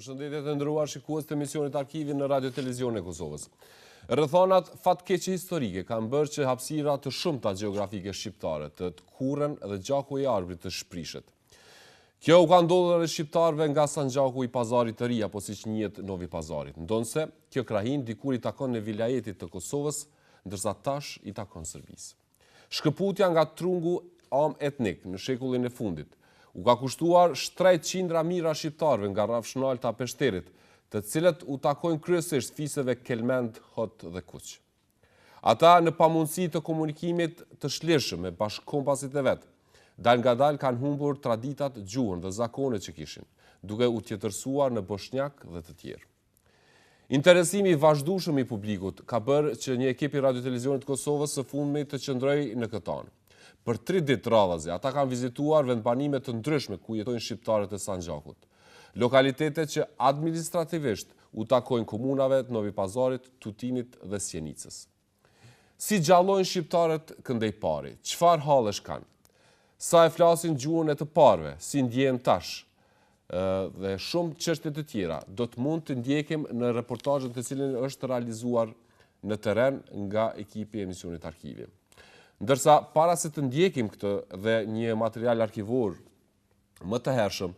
Përshëndetje të nderuar shikues të emisionit Arkivi në Radio Televizionin e Kosovës. Rrethonat fatkeqe historike kanë bërë që hapësira të shumta gjeografike shqiptare të kurren dhe gjaku i arbrit të shprishet. Kjo u ka ndodhur edhe shqiptarëve nga Sanxhaku i Pazarit të Ri apo siç njihet Novi Pazarit, ndonse kjo krahin dikur i takon në vilajetit të Kosovës, ndërsa tash i takon Serbisë. Shkëputja nga trungu etnik në shekullin e fundit u ka kushtuar shtrejt qindra mijëra shqiptarëve nga rrafshnalët e Peshterit, të cilët u takojnë kryesisht fisëve Kelmend, Hot dhe Kuq. Ata në pamundësi të komunikimit të shlirshëm me bashkëkompasit e vet, dal nga dal kanë humbur traditat, gjuhën dhe zakonet që kishin, duke u tjetërsuar në bosnjak dhe të tjerë. Interesimi i vazhdueshëm i publikut ka bërë që një ekip i Radio Televizionit të Kosovës së fundmi të qëndrojë në këtë anë. Për 3 ditë radhazi, ata kanë vizituar vendbanime të ndryshme ku jetojnë shqiptarët e Sanxhakut. Lokalitete që administrativisht u takojnë komunave të Novi Pazarit, Tutinit dhe Sjenicës. Si gjallojnë shqiptarët këndej pari? Çfarë hallesh kanë? Sa e flasin gjuhën e të parëve? Si ndjehen tash? Dhe shumë çështje të tjera do të mund të ndjekim në reportazhin të cilin është realizuar në terren nga ekipi i emisionit Arkivi. Ndërsa para se të ndjekim këtë dhe një material arkivor më të hershëm,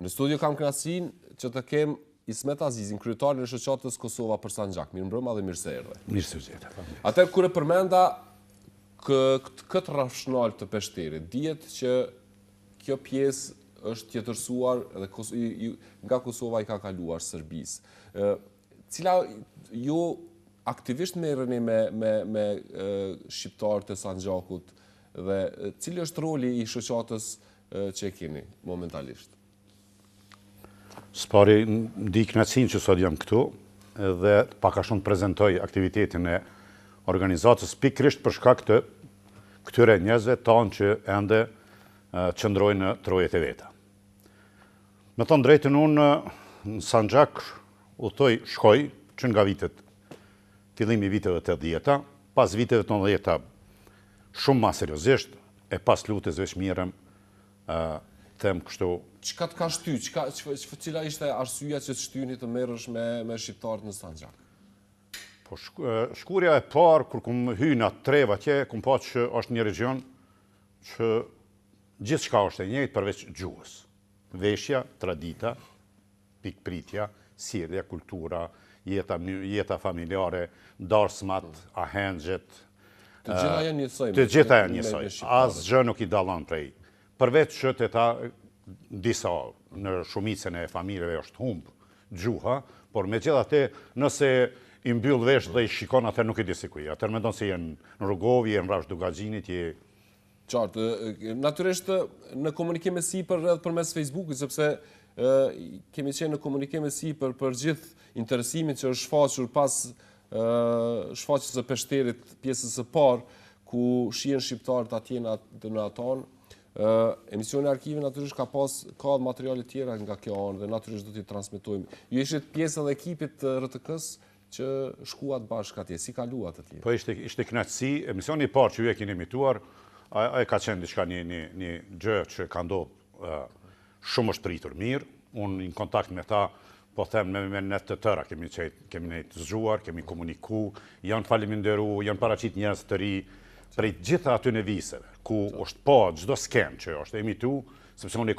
në studio kam kënaqësinë që të kem Ismet Azizin, kryetarin e shoqatës Kosova për Sanxhak. Mirëmbrëma dhe mirë se erdhe. Mirë se u gjeta. Atëherë kur e përmenda këtë rrafshnal të Peshterit, dihet që kjo pjesë është tjetërsuar dhe nga Kosova i ka kaluar Serbisë. Cila aktivisht merreni me shqiptarët e Sanxhakut dhe cili është roli i shoqatës që e keni momentalisht? Spari ndi kënaqësinë që sot jam këtu dhe pak a shumë prezantoj aktivitetin e organizatës pikërisht për shkak të këtyre njerëzve tanë që ende qëndrojnë në trojet e veta. Me thonë drejtën, unë në Sanxhak shkoj që nga fillimi i viteve 80-ta, pas viteve 90-ta shumë ma seriozisht, e pas lutjes veç mirëm, them kështu. Çka të ka shty? Cila ishte arsyeja që të shtyni të merresh me shqiptarët në Sanxhak? Po shkurja e parë, kur kum hy në atë treva atje, kum pa që është një region që gjithçka është e njëjtë përveç gjuhës. Veshja, tradita, pikpritja, sjellja, kultura, jeta familjare, darsmat, ahengjet. Të gjitha janë njësoj. Të gjitha janë njësoj. Asgjë nuk i dallon prej. Përveç që të ta disa në shumicën e familjeve është humb gjuha, por megjithatë nëse i mbyll vesh dhe i shikon atë nuk i di si ku. Atë mendon se janë në Rrugovi, janë rreth Dugaxhinit, qartë. Natyrisht në komunikim me sipër edhe përmes Facebookit, sepse kemi qenë në komunikim me sipër për gjithë interesimin që është shfaqur pas shfaqjes së Peshterit, pjesës së parë, ku shihen shqiptarët atje në aton. Emisioni Arkivi natyrisht ka materiale tjera nga kjo anë dhe natyrisht do t'i transmetojmë. Ju ishit pjesë edhe ekipit të RTK-s që shkuat bashkë atje. Si kaluat atje? Po ishte kënaqësi. Emisioni i parë që ju e keni emituar, ai ka qenë diçka një gjë që ka ndodhur shumë është pritur mirë. Unë në kontakt me ta, po them me net të tëra, kemi të zgjuar, kemi komuniku, janë faleminderu, janë paraqit njerëz të ri, prej gjitha aty në viseve, ku është pa çdo sken që është emitu, sepse unë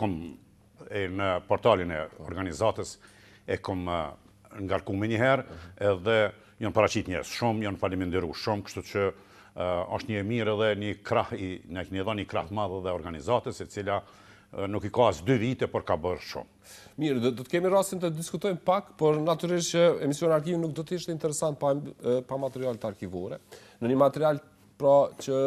në portalin e organizatës e kom ngarku me njëherë, edhe janë paraqit njerëz shumë, janë faleminderu shumë, kështu që është një mirë edhe një krah, ne keni dhënë një krah madh dhe organizatës, e cila nuk i ka as 2 vite, por ka bërë shumë. Mirë, do të kemi rastin të diskutojmë pak, por natyrisht që emisioni Arkivi nuk do të ishte interesant pa material të arkivore. Në një material pra që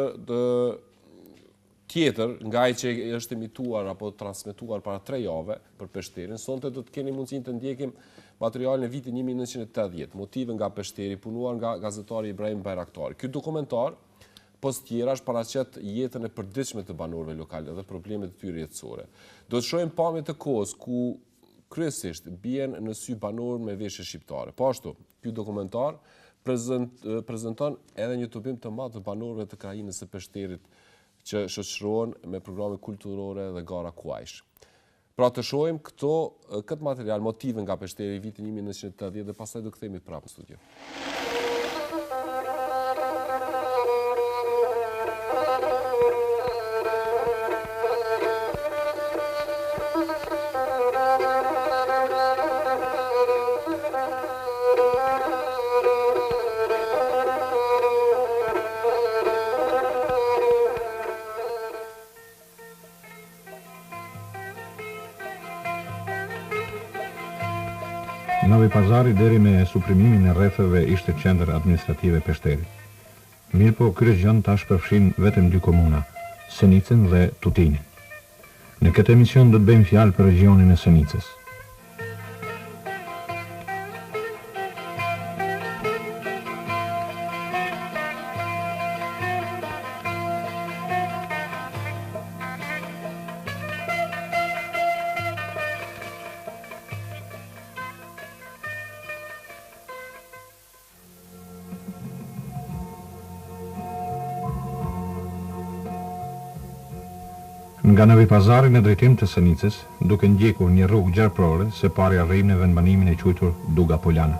tjetër, nga ai që është emituar apo transmetuar para 3 javë për Peshterin, sonte do të keni mundësinë të ndjekim materialin e vitit 1980, motive nga Peshteri, punuar nga gazetari Ibrahim Bayraktari. Ky dokumentar pos tjera është paraqet jetën e përditshme të banorëve lokale dhe problemet e tyre jetësore. Do të shohim pamje të kohës ku kryesisht bien në sy banorë me veshje shqiptare. Po ashtu, ky dokumentar prezanton edhe një tubim të madh të banorëve të krajinës së Peshterit që shoqërohen me programe kulturore dhe gara kuajsh. Pra të shohim këtë material, motive nga Peshteri vitin 1980 dhe pastaj do kthehemi prapë në studio. Novi Pazari deri me suprimimin e rrethëve ishte qendër administrative Peshteri. Mirëpo ky region tash përfshin vetëm 2 komuna, Senicën dhe Tutinin. Në këtë emision do të bëjmë fjalë për regionin e Senicës. Nga Novi Pazari në drejtim të Senicës, duke ndjekur një rrugë gjarprore, se pari arrim në vendbanimin e quajtur Duga Polana.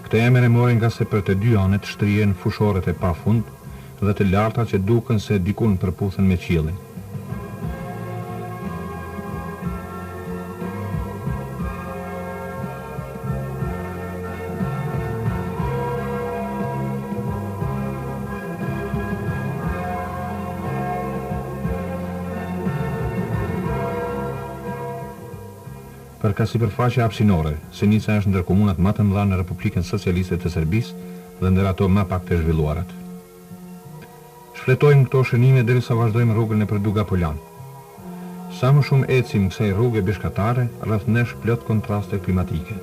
Këtë emër e morën nga se për të 2 anet shtrihen fushoret e pafund dhe të larta që duken se dikun përputhen me qiellin. Për ka sipërfaqe hapësinore, Senica është ndër komunat më të mëdha në Republikën Socialiste të Serbisë dhe ndër ato më pak të zhvilluarat. Shfletojmë këto shënime derisa vazhdojmë rrugën e për Duga Polan. Sa më shumë ecim kësaj rrugë bishkatare, rreth nesh plot kontraste klimatike.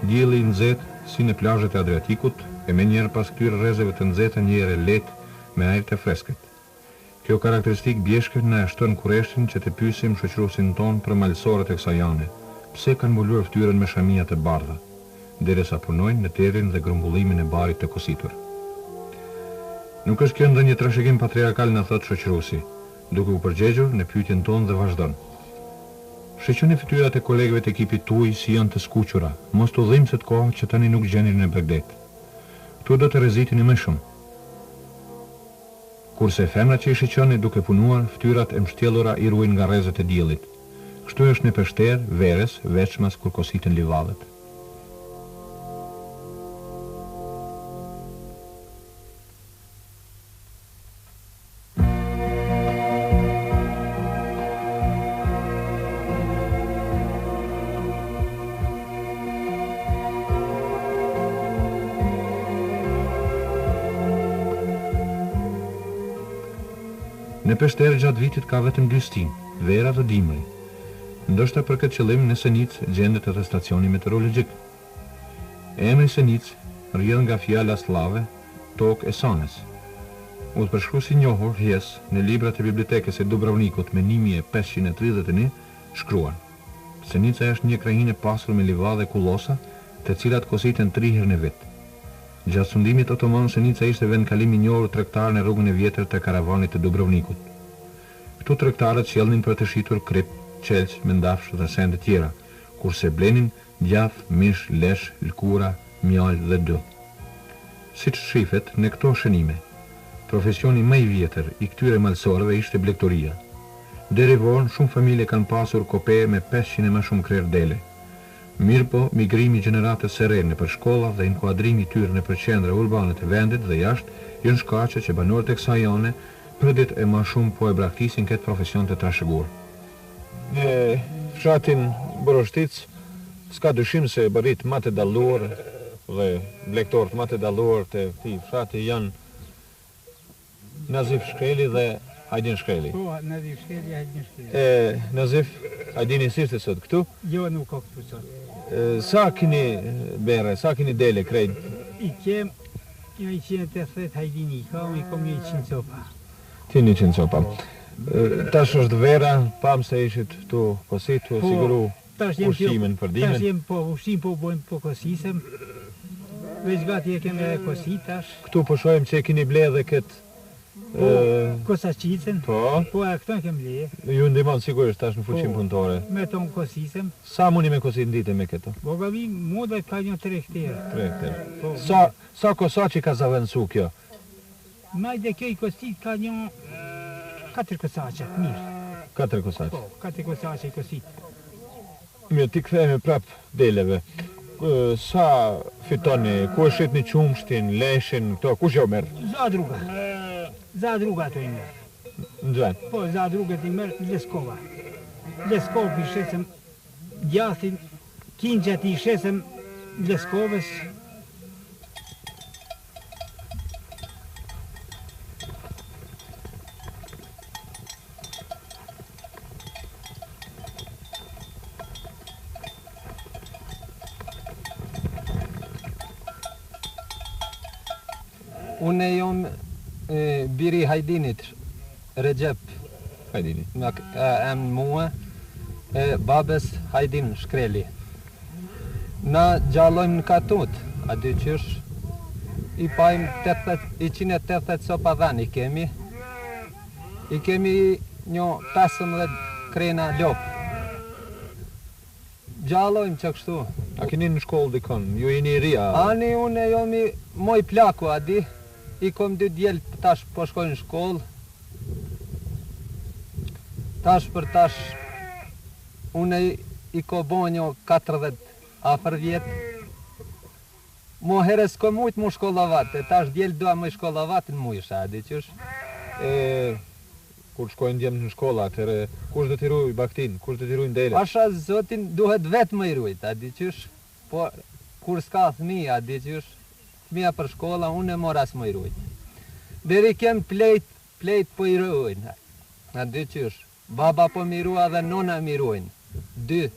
Dielli i nxehtë si në plazhet e Adriatikut, e menjëherë pas këtyre rrezeve të nxehta një erë lehtë me ajër të freskët. Kjo karakteristik bjeshkët na e shton kurreshtin që të pyesim shoqëruesin ton për malësorët e kësaj jane, pse kanë mbuluar fytyrën me shamia të bardha, derisa punojnë në terrin dhe grumbullimin e barit të kositur. Nuk është kjo ndonjë trashëgim patriarkal, na thot shoqëruesi, duke u përgjigjur në pyetjen tonë dhe vazhdon. Shqeqoni fytyrat e kolegëve të ekipit tuaj si janë të skuqura, mos të dhimbset kohë që tani nuk gjeni në Begdet. Ktu do të rrezitini më shumë. Kurse femrat që i shqeqoni duke punuar, fytyrat e mbështjellura i ruajnë nga rrezet e diellit. Kështu është në Peshter, Verës, veçmas kur kositen livallet. Në Peshter gjatë vitit ka vetëm 2 stin, vera dhe dimri. Ndoshta për këtë qëllim në Senicë gjendet edhe stacioni meteorologjik. Emri Senicë rrjedh nga fjala slave, tokë e Sanës. Udhëpërshkruesi i njohur Hjes në librat e bibliotekës e Dubrovnikut me 1531 shkruan: Senica është një krahinë e pasur me livadë dhe kullosa, të cilat kositen 3 herë në vit. Gjatë sundimit otoman, Senica ishte vendkalim i njohur tregtar në rrugën e vjetër të karavanit të Dubrovnikut. Këtu tregtarët sjellnin për të shitur krip, qelç, mendafsh dhe sende tjera, kurse blenin djath, mish, lesh, lkura, mjalë dhe dyll. Siç shifet në këto shënime, profesioni më i vjetër i këtyre malësorëve ishte blegtoria. Deri vonë shumë familje kanë pasur kope me 500 e më shumë krerë dele. Mirëpo, migrimi i gjeneratës së re nëpër shkolla dhe inkuadrimi i tyre nëpër qendra urbane të vendit dhe jashtë janë shkaqe që banorët e kësaj jane për ditë e më shumë po e braktisin këtë profesion të trashëguar. Në fshatin Boroshtic s'ka dyshim se barit më të dalluar dhe blegtorët më të dalluar të këtij fshati janë Nazif Shkreli dhe Hajdin Shkreli. Po, Nazif Shkreli, Hajdin Shkreli. Nazif, Hajdin ishte sot këtu? Jo, nuk ka këtu sot. Sa keni bere, sa keni dele krejt? I kem 180 Hajdini, i kom 100 copa. Ti 100 copa. Tash është vera, pam se ishit tu kosit, tu siguru ushqimin për dimën. Tash jem po ushqim po bojmë po kosisem. Veç gati e keme kosit tash. Këtu po shohim që e kini ble dhe këtë... Kosaqicën. Po. Po e këto e kem le. Ju ndihmon sigurisht tash në fuqin punëtore. Me ton kosisem. Sa muni me kosit ndite me këto? Bogavi moda ka një 3 hektarë. 3 hektarë. Sa kosaçi ka zavendësu kjo? Majde kjo i kosit ka një 4 kosaqe, mirë. 4 kosaçe. Po, 4 kosaqe i kosit. Mirë, ti kthehemi prap deleve. Sa fitoni, ku e shitni qumshtin, leshin, këto, kush jo merë? Zadruga. Zadruga të i merë. Në gjën? Po, zadruga të i merë Leskova. Leskova për i shesem gjathin, kingjat i shesem Leskovës. Unë jom biri Hajdinit, Recep. Hajdini. Em mua, babes Hajdin Shkreli. Na gjallojmë në Katut, a dy qysh, i pajmë 180 sopa dhani kemi. I kemi një 15 krena lopë. Gjallojmë që kështu. A keni në shkollë dikon, ju jeni ria? Ani unë jomi moj plaku, a di. I kom 2 djelë tash po shkojnë në shkollë. Tash për tash, unë i ko bo një 40 afër vjetë. Mo herës ko mujtë mu shkollavate, tash djelë doa më shkollavate në mujë shadi qësh. Kur shkojnë djemë në shkolla, atëre, kush do t'i ruj baktin, kush do t'i ruj ndele? Pasha zotin duhet vetë më i rujt, a di qësh. Po, kur s'ka thmija, a di qësh. Fëmija për shkolla, unë e mora s'më i rujt. Deri kem plejt po i rujnë. A dy qysh. Baba po mi rua dhe nona mi rujnë. 2.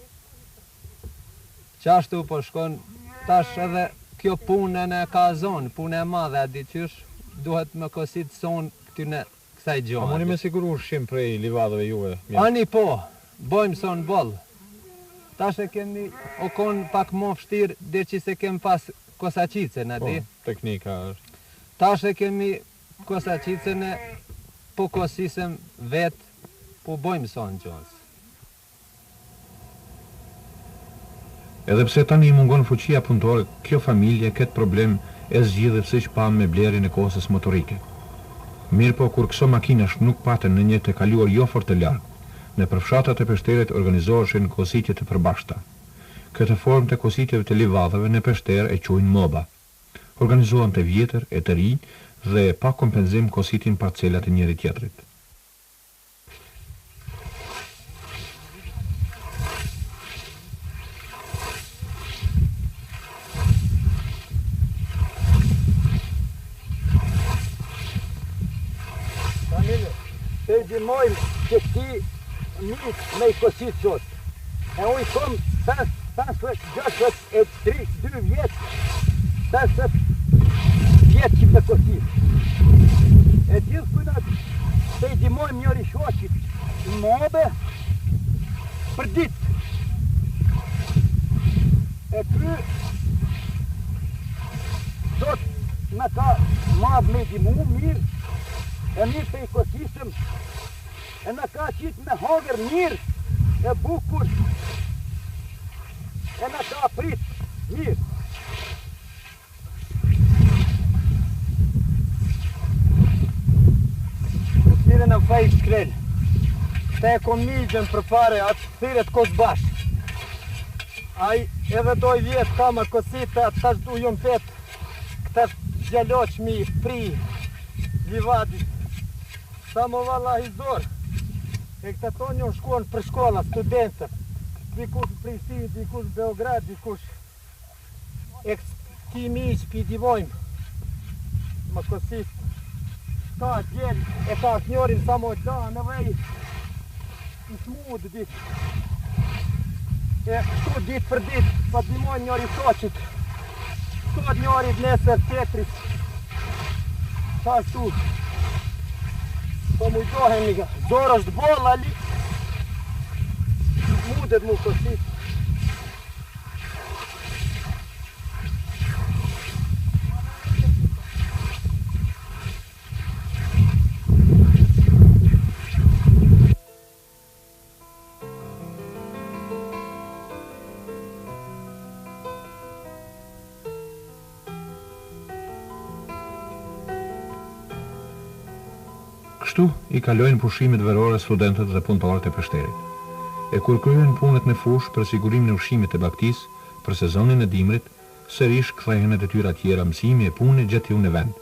Qashtu po shkon, tash edhe kjo punë në ka zonë, punë e madhe, a dy qysh. Duhet me kosit sonë këtyne kësaj gjonë. A moni me siguru ushqim prej livadëve juve? Ani po, bojmë sonë bollë. Tash e kemi o konë pak më fështirë, dhe që se kem pas kosaqicën, a di? Teknika është. Tash e kemi kosaqicën e po kosisem vetë, po bojmë sonë gjons. Edhe pse tani i mungon fuqia punëtore, kjo familje këtë problem e zgjidhe siç pa me blerjen e kosës motorike. Mirë po kur këso makinash nuk patën në një të kaluar jo fort të lartë, në përfshatat e Peshteret organizoheshin kositje të përbashkëta. Këtë formë të kositjeve të livadheve në Peshterë e quajnë moba. Organizohen të vjetër e të rinj dhe pa kompenzim kositin parcelat e njëri tjetrit. Të i dimojmë që ti njës me i kosit qëtë. E unë i kom 2 vjetë, 50 vjetë që me kosit. E gjithë kënat të i dimojmë njëri shoqit në mobe për ditë. E kry do të me ka madhë me i dimu mirë, e mirë të i kosisëm, e në ka qitë me hogër mirë, e bukur, e në ka pritë mirë. Këtire në fejtë shkrel, te e kom migjën për pare atë shkëthiret kos bashkë. Aj edhe doj vjetë ka më kosita, tash du jom petë, këta gjalloqmi pri livadit. Sa më valla hizor, e këta tonë njën shkuan për shkolla, studentët, dikush Prishtinë, dikush Beograd, dikush e këti miqë pi divojmë, më kosit, ka djelë, e ka kënjorin sa më da, në vej, i smudë ditë, e shku ditë për ditë, pa dimojnë njëri soqit, shkot njëri nesër tjetrit, ta shtu, Po mujtohemi nga zorë është bolla li. Mudet mu kësit. Kështu i kalojnë pushimet verore studentët dhe punëtorët e Peshterit. E kur kryen punët në fush për sigurimin e ushqimit të baktis, për sezonin e dimrit, sërish kthehen në detyra tjera mësimi e punë gjithë në vend.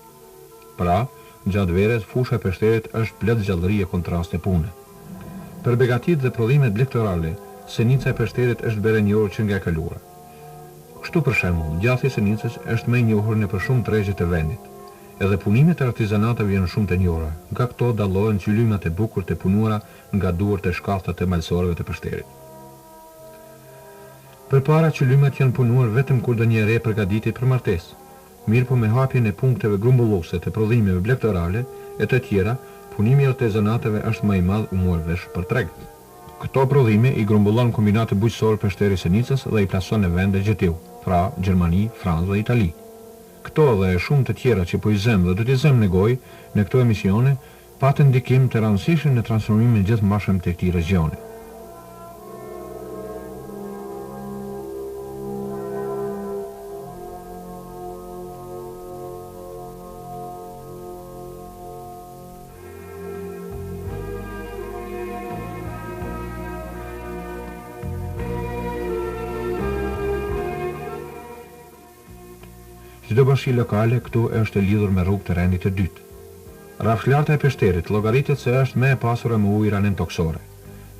Pra, gjatë verës fusha e Peshterit është plot gjallëri e kontrast e punë. Për begatit dhe prodhimet blegtorale, Senica e Peshterit është bere njohur që nga e kaluara. Kështu për shembull, gjathi i Senicës është më i njohur në për shumë tregje të vendit. Edhe punimet e artizanatave janë shumë të njohura, nga këto dallohen qylymat e bukur të punuara nga duart e shkallta të malsorëve të Peshterit. Përpara qylymat janë punuar vetëm kur do një re përgatitej për martesë. Mirë po me hapjen e punkteve grumbulluese të prodhimeve blegtorale e të tjera, punimi i artizanatave është më i madh u mor vesh për treg. Këto prodhime i grumbullon kombinati bujqësor Peshteri Senicës dhe i plason në vende gjetiu, pra Gjermani, Francë dhe Itali. Këto dhe shumë të tjera që po i zem dhe do t'i zem në gojë në këto emisione, patën ndikim të rëndësishëm në transformimin gjithëmshëm të këtij regioni. Çdo bashki lokale këtu është e lidhur me rrugë terreni të dytë. Rrafshlarta e Peshterit llogaritet se është më e pasur me ujë ranen toksore.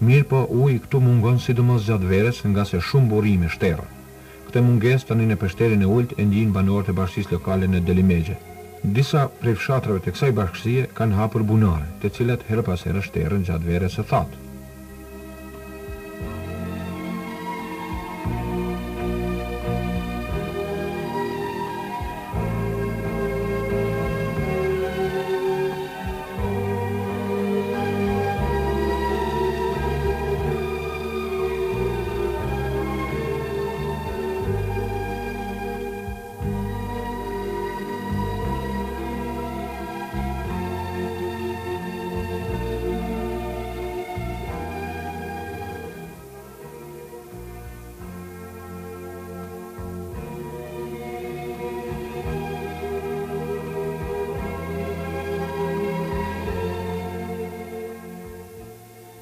Mirë po uji këtu mungon sidomos gjatë verës nga se shumë burime shterën. Këtë mungesë tani në Peshterin e Ult e ndjejnë banorët e bashkisë lokale në Delimegje. Disa prej fshatrave të kësaj bashkësie kanë hapur bunare, të cilat her pas here shterën gjatë verës së thatë.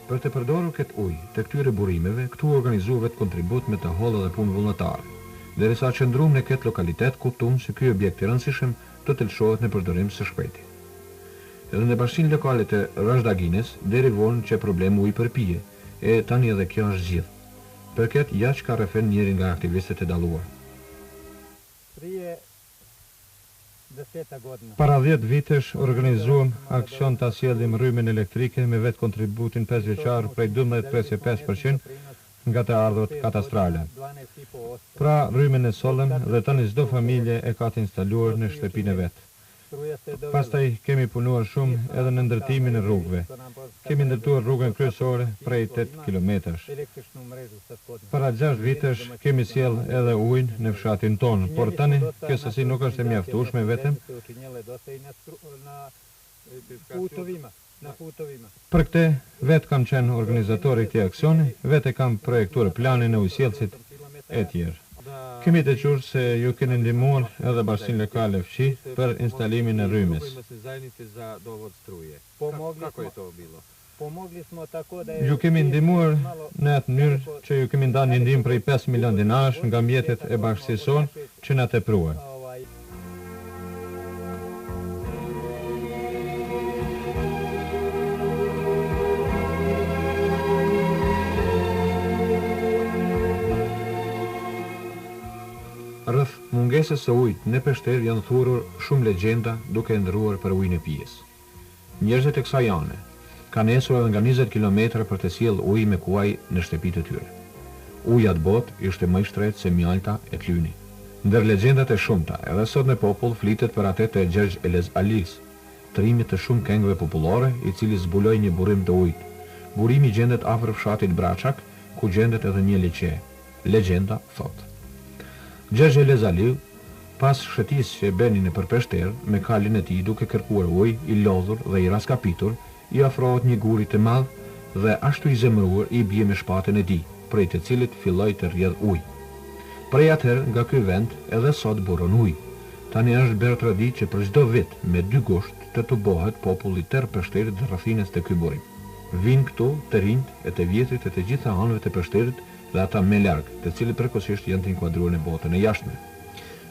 Për të përdorur këtë ujë të këtyre burimeve, këtu organizuohet kontribut me të holla dhe punë vullnetare, derisa qëndrum në këtë lokalitet kuptum se ky objekt i rëndësishëm do të lëshohet në përdorim së shpejti. Edhe në bashkinë lokale të Razhdagines derivon që problemi ujë përpije, e tani edhe kjo është zgjidhur. Për këtë ja që ka refen njëri nga aktivistët e dalluar. Para 10 vitesh organizuam aksion të sjellim rrymen elektrike me vetë kontributin 5 vjeçar prej 12.5% nga të ardhurët katastrale. Pra rrymen e sollëm dhe tani çdo familje e ka të instaluar në shtëpinë e vet. Pastaj kemi punuar shumë edhe në ndërtimin e rrugëve. Kemi ndërtuar rrugën kryesore prej 8 kilometrash. Para 6 vitesh kemi sjell edhe ujin në fshatin tonë, por tani kjo sasi nuk është e mjaftueshme vetëm. Për këtë vetë kam qenë organizatori i këtij aksioni, vetë kam projektuar planin e ujësjellësit e tjerë. Kemi të qurë se ju keni ndihmuar edhe bashkinë lokale fqi për instalimin e rrymes. Ju kemi ndihmuar në atë mënyrë që ju kemi ndarë një ndihmë prej 5 milion dinarësh nga mjetet e bashkisë sonë që na tepruan. Rreth mungesës së ujit në Peshter janë thurur shumë legjenda duke ndëruar për ujin e pijes. Njerëzit e kësaj ane kanë esur edhe nga 20 kilometra për të sjellë ujë me kuaj në shtëpitë e tyre. Uji atë botë ishte më i shtrenjtë se mjalta e klyni. Ndër legjendat e shumta, edhe sot në popull flitet për atë të Gjergj Elez Alis, trimit të shumë kengëve popullore, i cili zbuloi një burim të ujit. Burimi gjendet afër fshatit Braçak, ku gjendet edhe një liçe. Legjenda thot: Gjergje Lezaliu, pas shëtisë që e beni në përpeshter, me kalin e tij duke kërkuar ujë, i lodhur dhe i raskapitur, i afrohet një guri të madh dhe ashtu i zemëruar i bie me shpatën e tij, prej të cilit filloi të rrjedh ujë. Prej atëherë nga ky vend edhe sot buron ujë. Tani është bërë traditë që për çdo vit me 2 gusht të tubohet populli tërë Peshterit dhe rrethines të këtij burim. Vinë këtu të rinjt e të vjetrit e të gjitha anëve të Peshterit dhe ata me larg, të cilët përkohësisht janë të inkuadruar në botën e jashtme.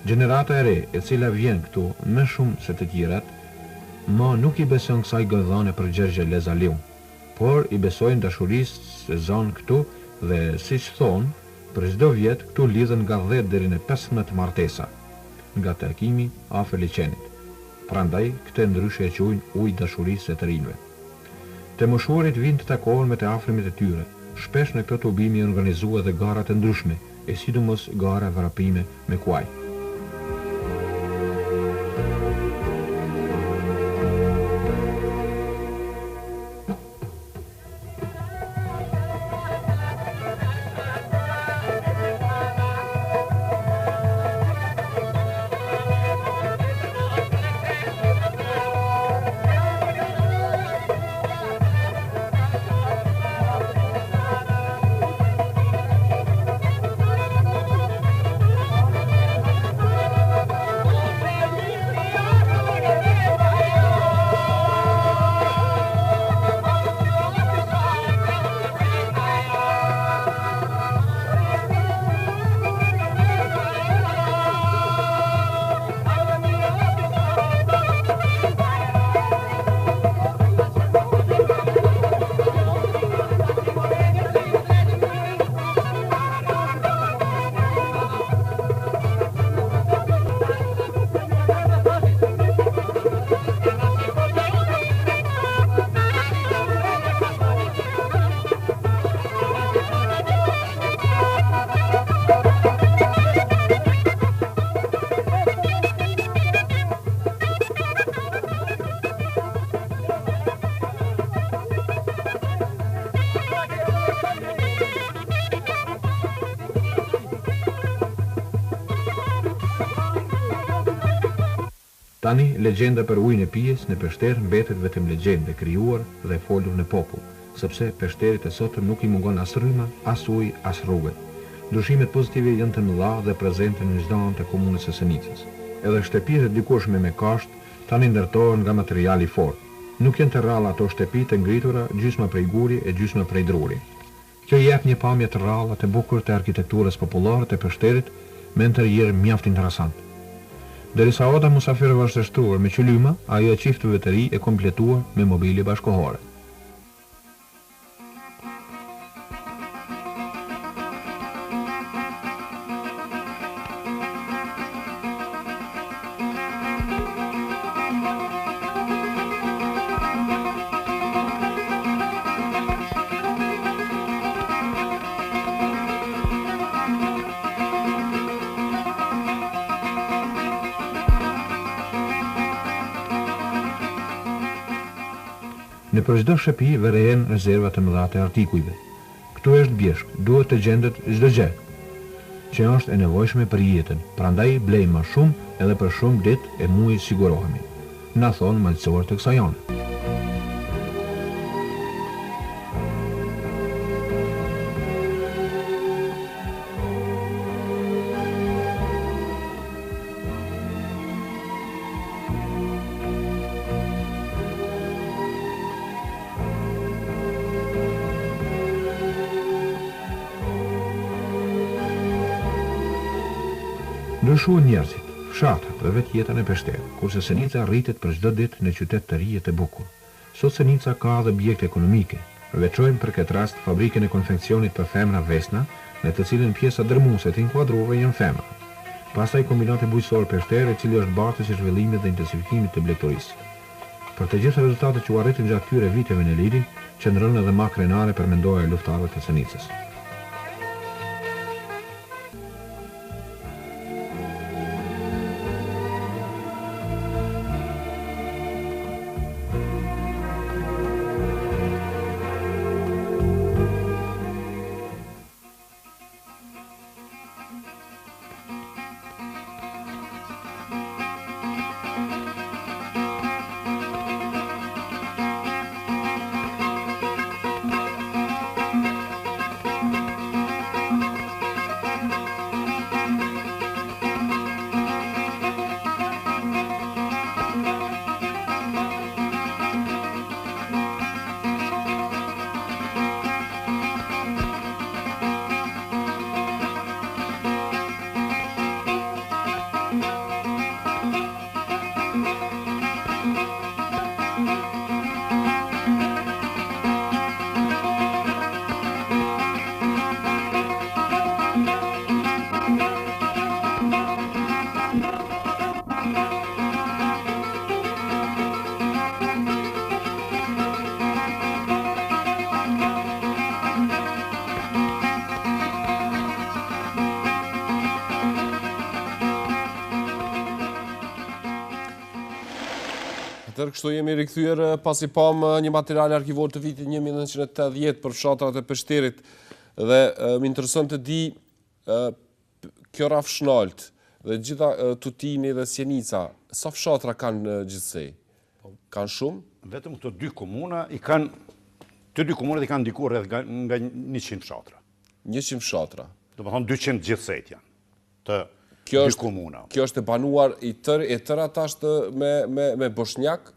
Gjenerata e re, e cila vjen këtu më shumë se të tjerat, nuk i beson kësaj gëdhane për Gjergje Lezaliu, por i besojnë dashurisë se zonë këtu dhe siç thonë, për çdo vjet këtu lidhen nga 10 deri në 15 martesa nga takimi afër liçenit. Prandaj këtë ndryshe e quajnë ujë dashurisë së të rinjve. Të moshuarit vinë të takohen me të afërmit e tyre. Shpesh në këtë tubim janë organizuar edhe gara të ndryshme, e sidomos gara vrapime me kuaj. Tani, legjenda për ujin e pijes në Peshter mbetet vetëm legjendë e krijuar dhe folur në popull, sepse Peshterit e sotëm nuk i mungon as rryma, as ujë, as rrugë. Ndryshimet pozitive janë të mëdha dhe prezente në çdo anë të komunës së Senicës. Edhe shtëpitë e dikushme me kasht tani ndërtohen nga material i fortë. Nuk janë të rralla ato shtëpi të ngritura gjysma prej guri e gjysma prej druri. Kjo jep një pamje të rralla të bukur të arkitekturës popullore të Peshterit me interjer mjaft interesant. Derisa Oda Musafirova është shtruar me qylyma, ajo e çifteve të ri e kompletuar me mobilje bashkohore. Në për çdo shtëpi vërejën rezerva të mëdha të artikujve. Këtu është bjeshk, duhet të gjendet çdo gjë që është e nevojshme për jetën, prandaj blej më shumë edhe për shumë ditë e muaj sigurohemi. Na thon malësorët të kësaj jone. Ndryshuan njerëzit, fshatat dhe vetë jeta në Peshter, kurse Senica rritet për çdo ditë në qytet të ri e të bukur. Sot Senica ka edhe objekte ekonomike. Veçojmë për këtë rast fabrikën e konfeksionit për femra Vesna, në të cilën pjesa dërmuese të inkuadruara janë femra. Pastaj kombinati bujqësor Peshter, i cili është bazë e zhvillimit dhe intensifikimit të blegturisë. Për të gjitha rezultatet që u arritën gjatë këtyre viteve në liri, qëndron edhe ma krenare për mendoja e luftarëve të Senicës. Kështu jemi rikthyer pasi pam një material arkivor të vitit 1980 për fshatrat e Peshterit dhe më intereson të di kjo Rafshnalt dhe gjitha Tutini dhe Sjenica, sa fshatra kanë gjithsej? Kanë shumë? Vetëm këto dy komuna të dy komunat i kanë dikur rreth nga 100 fshatra. 100 fshatra. Do të thonë 200 gjithsejt janë të dy komuna. Kjo është e banuar e tërë ata është me bosnjak?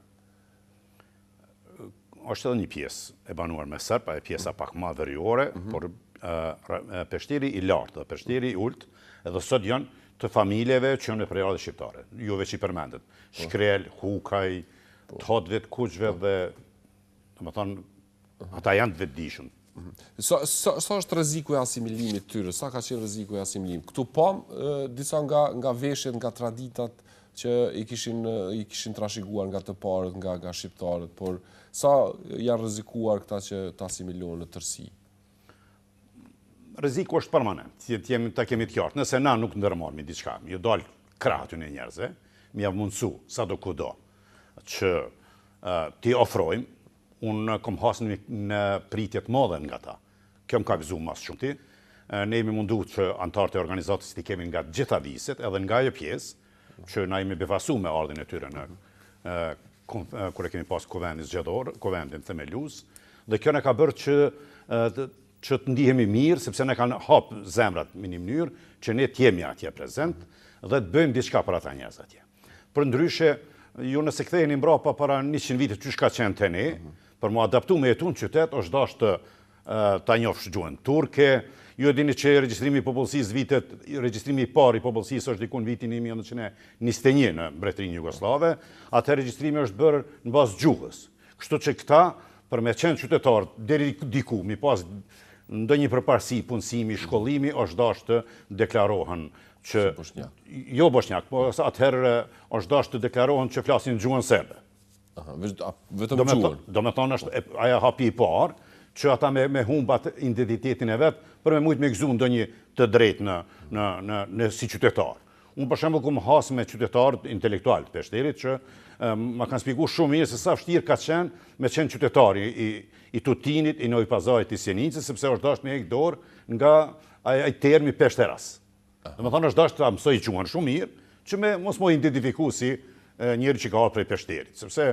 Është edhe një pjesë e banuar me Serb, e pjesa pak më veriore, por Peshteri i lartë dhe Peshteri i ulët, edhe sot janë të familjeve që janë në prejardhë shqiptare. Jo veç i përmendet. Shkrel, Hukaj, Thodvet, Kuqve dhe, të më thonë, ata janë të vetëdijshëm. Sa është rreziku i asimilimit tyre? Sa ka qenë rreziku i asimilimit? Këtu pam disa nga veshjet, nga traditat që i kishin trashëguar nga të parët, nga shqiptarët, por sa janë rrezikuar këta që të asimilohen në tërësi? Rreziku është permanent, ta kemi të qartë. Nëse na nuk ndërmarrmi diçka, ju dal krahët e njerëzve, mi javë mundësu, sa do kudo, që ti ofrojmë, unë kom hasë në pritjet modhe nga ta. Kjo më ka vizu mas shumë ti. Ne jemi mundu që antarët e organizatës ti kemi nga gjitha viset, edhe nga jo pjesë, që na jemi befasu me ardhin e tyre në kure kemi pas kuvendin zgjedhor, kuvendin themelus, dhe kjo ne ka bërë që të ndihemi mirë, sepse ne kanë hapë zemrat në një mënyrë, që ne t'jemi atje prezent, dhe të bëjmë diçka për ata njerëz atje. Për ndryshe, ju nëse ktheheni mbrapa para 100 vite që shka qenë të ne, për mu adaptu me jetu në qytet, është dashtë ta njofsh gjuhën turke, ju e dini që regjistrimi i popullsisë vitet, regjistrimi i parë i popullsisë është diku në vitin 1921 në Mbretërinë Jugoslave, atë regjistrimi është bërë në bazë gjuhës. Kështu që këta, për me qenë qytetarë, deri diku, mi pas ndonjë përparësi, punësimi, shkollimi, është dashtë të deklarohen që... Jo bosnjak, po atëherë është dashtë të deklarohen që flasin gjuhën serbe. Vetëm gjuhën? Do me thonë është aja hapi i parë, që ata me humbat identitetin e vetë, për me mujtë me gëzu ndonjë të drejtë në si qytetar. Unë për shembull kom hasë me qytetarët intelektual të Peshterit, që ma kanë spiku shumë mirë se sa vështirë ka qenë me qenë qytetari i Tutinit, i Novi Pazarit, i Sjenicës, sepse është dashtë me hek dorë nga ai termi Peshteras. Dhe me thonë është dashtë ta mësoj gjuhën shumë mirë, që me mos mo identifiku si njëri që ka ardhur prej Peshterit, sepse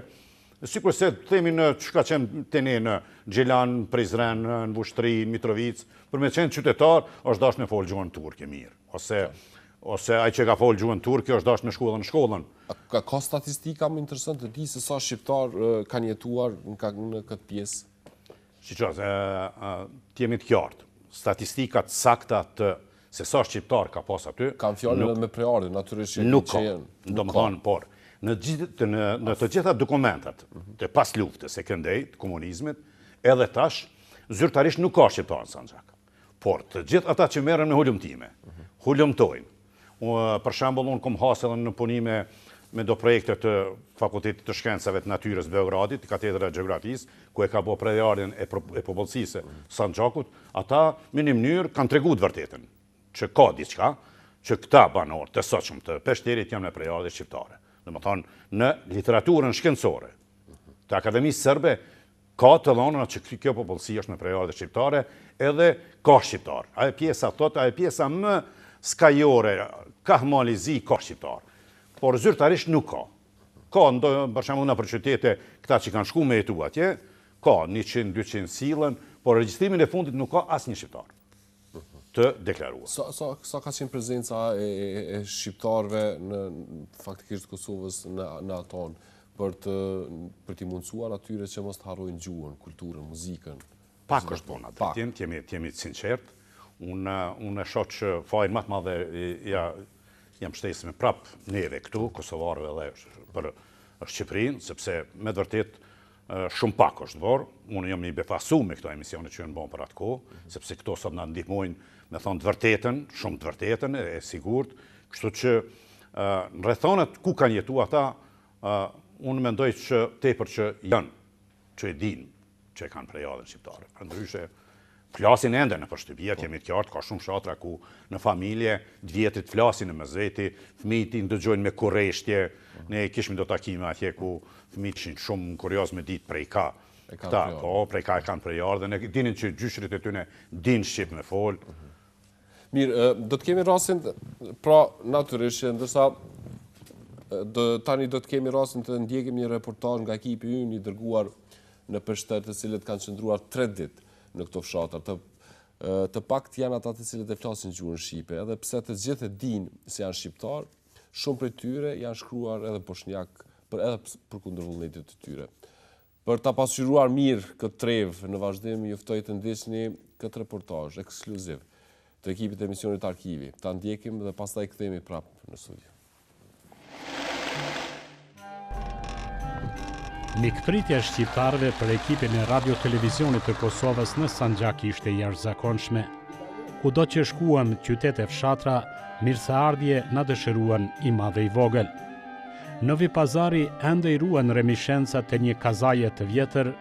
sikur se themi në që ka qenë të ne në Gjelan, Prizren, në Vushtri, në Mitrovic, për me qenë qytetar, është dashtë me folë gjuhën turke mirë. Ose ai që ka folë gjuhën turke, është dashtë me shkollën në shkollën. Ka statistika më interesant të di se sa shqiptar kanë jetuar në këtë pjesë? Shqiptar, t'jemi të qartë. Statistikat sakta të se sa shqiptar ka pas aty... Kanë fjallën me prejardin, natyrisht që nuk ka, do më thonë, por... Në të gjitha dokumentat të pas luftës e këndej, të komunizmit, edhe tash, zyrtarisht nuk ka shqiptarë në Sanxhak. Por të gjithë ata që merren me hulumtime, hulumtojnë. Për shembull, unë kom hasë edhe në punime me do projekte të Fakultetit të Shkencave të Natyrës Beogradit, katedra e gjeografisë, ku e ka bo prejardhjen e popullsisë Sanxhakut, ata me një mënyrë kanë tregu të vërtetën, që ka diçka, që këta banorë të sotshëm të Peshterit janë me prejardhje shqiptare. Dhe më thonë, në literaturën shkencore, të Akademisë Serbe, ka të dhonëna që kjo popullsi është me prejardhje shqiptare, edhe ka shqiptar. Ajo pjesa thotë, ajo pjesa më skajore, ka hmalizi, ka shqiptar. Por zyrtarisht nuk ka. Ka, për shembull në për qytete, këta që kanë shku me jetu atje, ka 100-200 silën, por regjistrimin e fundit nuk ka asnjë shqiptar të deklaruar. Sa ka qenë prezenca e shqiptarëve në faktikisht Kosovës në aton për t'i mundësuar atyre që mos të harrojnë gjuhën, kulturën, muzikën? Pak është bona, t'jemi sinqert. Unë e shoh që fajin më të madhe jam shtesë me prap neve këtu, Kosovarëve dhe për Shqipërinë, sepse me të vërtet shumë pak është bërë. Unë jam i befasu me këto emisione që janë bërë për atë kohë, sepse këto sot na ndihmojnë me thonë të vërtetën, shumë të vërtetën, e sigurt, kështu që Në rrethonet ku kanë jetu ata, unë mendoj që tepër që janë, që e dinë që e kanë prejadën shqiptare. Ndryshe, flasin ende në përshtypia, kemi të qartë, ka shumë shatra ku në familje, vjetit flasin në mëzveti, fëmijët i ndëgjojnë me kurreshtje, ne kishmi do takime atje ku fëmijët ishin shumë kurioz me ditë prej ka. Këta, po, prej ka e kanë prejardën, e dinin që gjyshrit e tyne din shqip me fol. Mirë, do të kemi rastin, pra natyrisht, ndërsa tani do të kemi rastin të ndjekim një reportazh nga ekipi ynë i dërguar në përshtet të cilët kanë qëndruar 3 ditë në këto fshatar. Të pakt janë ata të cilët e flasin gjuhën shqipe, edhe pse të gjithë e dinë se janë shqiptar, shumë prej tyre janë shkruar edhe bosnjak, edhe për kundër vullnetit të tyre. Për ta pasqyruar mirë këtë trevë në vazhdim, ju ftoj të ndiqni këtë reportazh ekskluziv të ekipit e emisionit Arkivi. Ta ndjekim dhe pastaj kthehemi prapë në studio. Mikpritja e shqiptarëve për ekipin e radio-televizionit të Kosovës në Sanxhak ishte jashtëzakonshme. Kudo që shkuam qytete fshatra, mirëseardhje na dëshiruan i madhe i vogël. Novi Pazari ende i ruan remishencat të një kazaje të vjetër,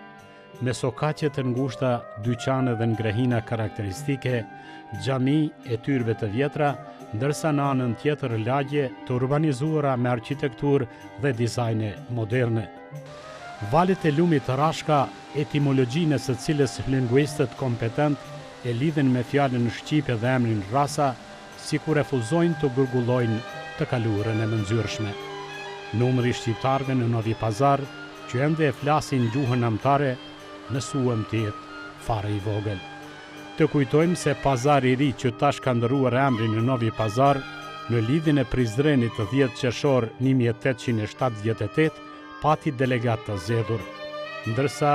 me sokaqe të ngushta, dyqane dhe ngrehina karakteristike, xhami e tyrbe të vjetra, ndërsa në anën tjetër lagje të urbanizuara me arkitekturë dhe dizajne moderne. Valet e lumit të Rashka, etimologjinë së cilës linguistët kompetent e lidhin me fjalën shqipe dhe emrin rasa, si ku refuzojnë të gurgullojnë të kaluarën e mëndzyrshme. Numri shqiptarëve në Novi Pazar, që ende e flasin gjuhën amtare, mësuam të jetë fare i vogël. Të kujtojmë se Pazari i ri që tash ka ndëruar emrin në Novi Pazar, në lidhjen e Prizrenit të 10 qershor 1878, pati delegat të zgjedhur, ndërsa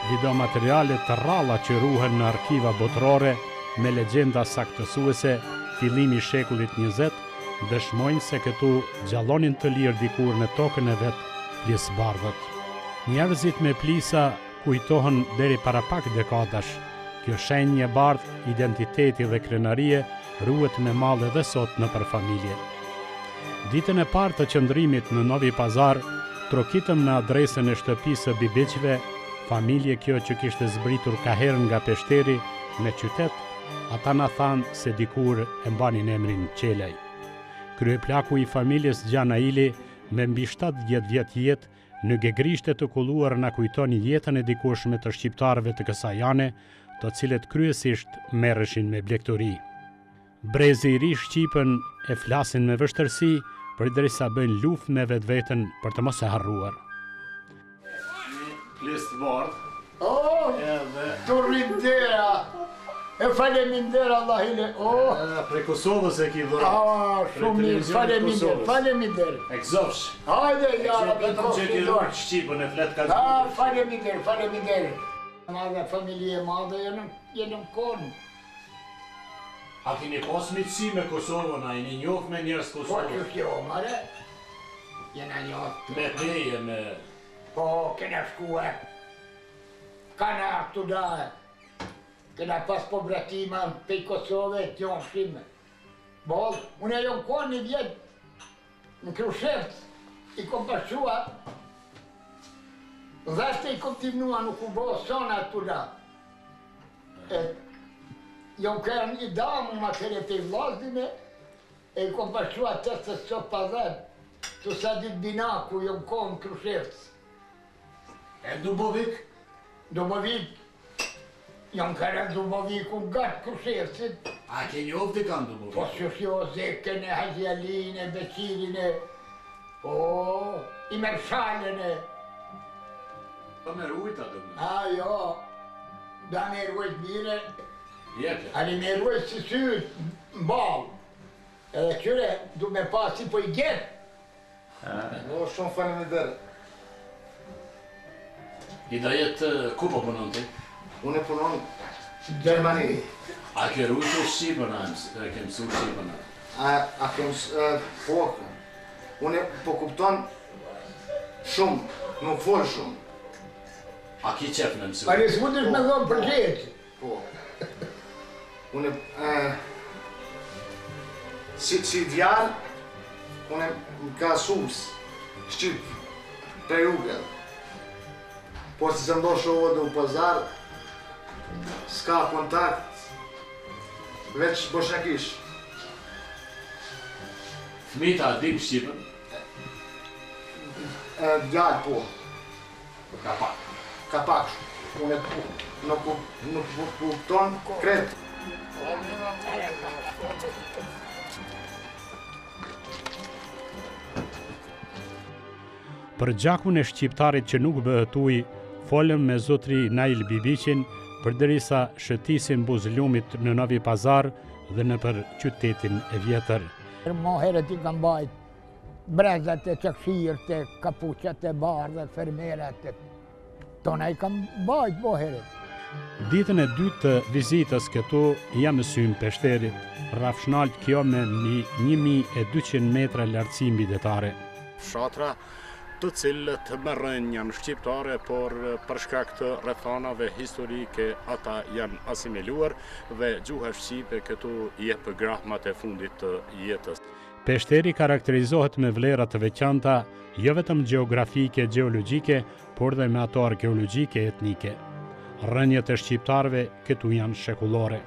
videomaterialet të rralla që ruhen në arkiva botërore me legjenda saktësuese fillimi i shekullit 20 dëshmojnë se këtu gjallonin të lirë dikur në tokën e vet pjesëbardhët. Njerëzit me plisa kujtohen deri para pak dekadash. Kjo shenjë e bardhë, identiteti dhe krenarie ruhet me mall edhe sot nëpër familje. Ditën e parë të qëndrimit në Novi Pazar, trokitëm në adresën e shtëpisë së Bibiqve, familje kjo që kishte zbritur ka herë nga Peshteri në qytet, ata na thanë se dikur e mbanin emrin Qelaj. Kryeplaku i familjes Gjanaili, me mbi 70 vjet jetë, në gegrishte të kulluar na kujtoni jetën e dikurshme të shqiptarëve të kësaj ane, të cilët kryesisht merreshin me blegtori. Brezi i ri shqipen e flasin me vështërsi, përderisa bëjnë luftë me vetveten për të mos e harruar. Listë bardh. Të rindera! E faleminderit Allahile. Prej Kosovës e ki dhura. Shumë mirë, faleminderit. E këzofsh. Hajde, jara, Vetëm që ki dhura Shqipën e flet ka faleminderit. Madhe familje madhe jenë në konë. A kini pas mitësi me Kosovën, a jeni njoh me njerës Po Kosovës? që kjo, mare? Jena njoh. Me peje, me... Po, kena shkue. Kana këtu dahe. Kena pas po bratima pej Kosove, t'jon shime. Bolë, unë e jon konë një vjetë në Krushevc, i kom pashua. Dhashte i kom timnua nuk u bo sona t'u da. Jon kërën i damu ma kërë të i vlasdime, e i kom pashua të se so pazem, të sa dit binaku jon konë Krushevc. E Dubovik? Dubovik, jon kërën Duboviku gatë Krushevcit. A ke njoh të kanë Po Dubovik? shjo Zekën e Hajjalin e Beqirin e... i Mershalën e... Po me rujta dhe me. Jo, da me rujt mire, Jete. ali me rujt si syt m'balë. Edhe qyre du me pasi po i gjetë. Shumë faleminderit. I da jetë ku po punon ti? Unë punon në Gjermani. A ke rujtu Shqipën, a ke mësu Shqipën? A kem po, unë po kupton shumë, nuk fol shumë. A ki qef në mësu? Pa s'mundesh me dhonë për gjithë. Po. Unë si djalë unë ka sus, Shqip, prej rrugëve. Po si se ndosh ovo dhe u pazar, s'ka kontakt, veç boshnakish. Fmita dim Shqipën? Djallë po. Ka pak. Ka pak. Unë nuk kupton kret. Për gjakun e shqiptarit që nuk bëhet ujë, folëm me zotri Nail Bibiqin përderisa shëtisim buzëllumit në Novi Pazar dhe në për qytetin e vjetër. Ma herët I kam bajt brezat e qakshirët, e kapuqat e bardhe, fermerat e tona I kam bajt ma herët. Ditën e dytë të vizitës këtu jam në symë Peshterit, rrafshnalt kjo me 1200 metra lartësi mbydetare. Fshatra të cilët merren janë shqiptare, por për shkak të rrethanave historike ata janë asimiluar dhe gjuha shqipe këtu jep grahmat e fundit të jetës. Peshteri karakterizohet me vlera të veçanta, jo vetëm gjeografike, gjeologjike, por dhe me ato arkeologjike e etnike. Rënjet e shqiptarëve këtu janë shekullore.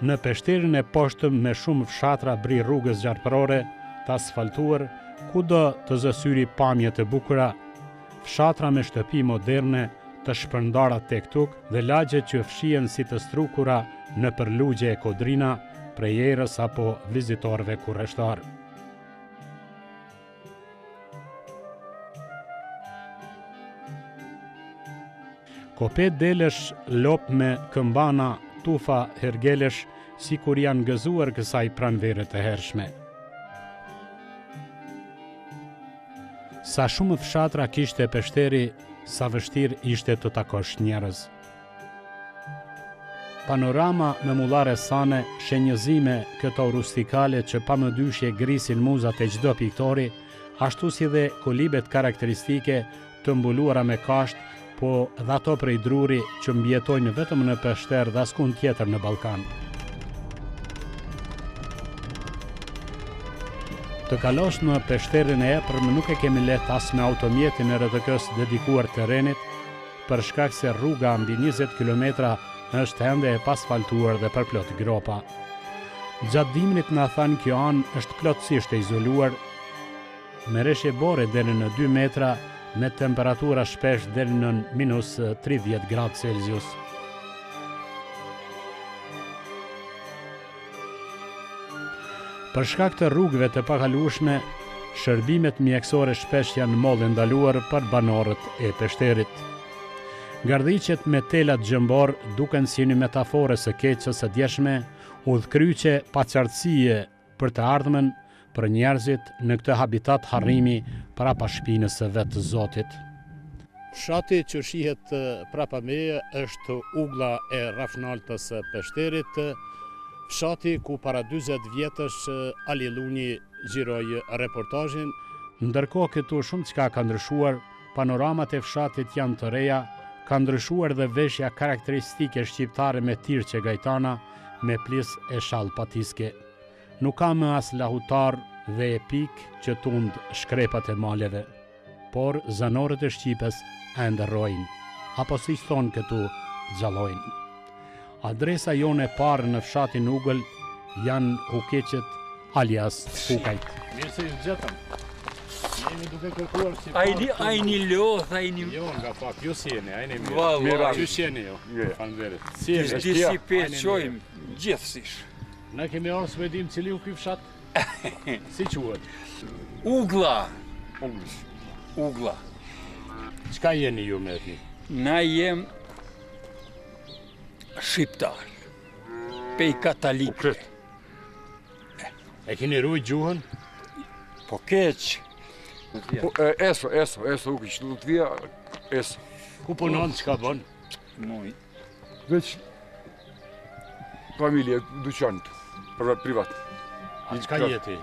Në Peshterin e poshtëm me shumë fshatra bri rrugës gjarpërore, të asfaltuar, kudo të zësyri pamje të bukura, fshatra me shtëpi moderne, të shpërndara tek tuk dhe lagje që fshien si të strukura në përlugje e kodrina, prej erës apo vizitorëve kurreshtar. Kopet delesh lop me këmbana, tufa, hergelesh, si kur janë gëzuar kësaj pranvere të hershme. Sa shumë fshatra kishte Peshteri, sa vështirë ishte të takosh njerëz. Panorama me mullare sane, shenjëzime këto rustikale që pa më dyshje grisin muzat e çdo piktori, ashtu si dhe kolibet karakteristike të mbuluara me kasht, po dhe ato prej druri që mbjetojnë vetëm në Peshter dhe askund tjetër në Ballkan. Të kalosh në Peshterin e epërm nuk e kemi lehtë as me automjetin e RTK-s dedikuar terrenit, për shkak se rruga mbi 20 kilometra është ende e pasfaltuar dhe përplot gropa. Gjatë dimrit na thanë kjo anë është plotësisht e izoluar, me reshje bore deri në 2 metra, me temperatura shpesh deri në minus 30 gradë Celsius. Për shkak të rrugëve të pakalueshme, shërbimet mjekësore shpesh janë mollë ndaluar për banorët e Peshterit. Gardhiqet me telat gjëmbor duken si një metafore së keqes së djeshme, udhkryqe pa qartësie për të ardhmen, për njerëzit në këtë habitat harrimi prapa shpinës së vetë Zotit. Fshati që shihet prapa meje është ugla e rrafshnaltës së Peshterit, fshati ku para 40 vjetësh Ali Luni xhiroi reportazhin. Ndërkohë këtu shumë çka ka ndryshuar, panoramat e fshatit janë të reja, ka ndryshuar dhe veshja karakteristike shqiptare me tirqe gajtana, me plis e shall patiske. Nuk ka më as lahutar dhe epik që tund shkrepat e maleve, por zanorët e Shqipës ende rrojnë, apo si thonë këtu, xhallojnë. Adresa jone e parë në fshatin Ugël janë Hukeqet alias Hukajt. Mirë se ju gjetëm. Jemi duke kërkuar si Ajni loth, ajni... Jo, nga pak, ju si jeni, ajni mirë. Valla. Mirë, ju si jeni jo. Faleminderit. Si jeni? Disi petë qojmë, gjithësish. Ne kemi ars me dim cili u ky fshat. Si quhet? Ugla. Ugla. Çka jeni ju me etni? Na jem shqiptar. Pej katolike. E keni rujt gjuhën? Po keq. Eso, ukish, Lutvia, eso. Ku punon, çka bën? Moj. Veç familje, dyqanit, privat. A çka jeti?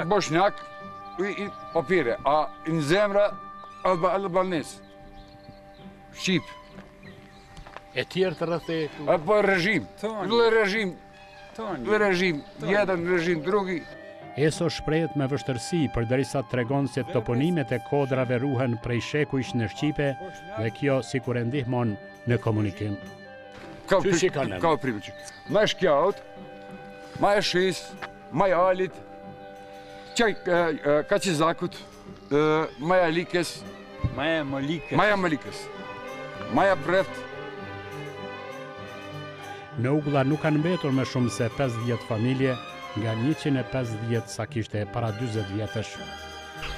Bošnjak, i papire, a në zemra albanes. Shqip. E tjerë të rrëthe? Po režim, režim, jetën režim drugi. Eso shprehet me vështërsi përderisa tregon se toponimet e kodrave ruhen prej shekujsh në Shqipe dhe kjo sikur e ndihmon në komunikim. Ka primë që. Ma e shkjaut, ma e shis, ma e alit, ka qizakut, ma e alikes, ma e malikes, ma e preft. Në Uglla nuk kanë mbetur me shumë se 50 familje nga 150 sa kishte para 40 vjetësh.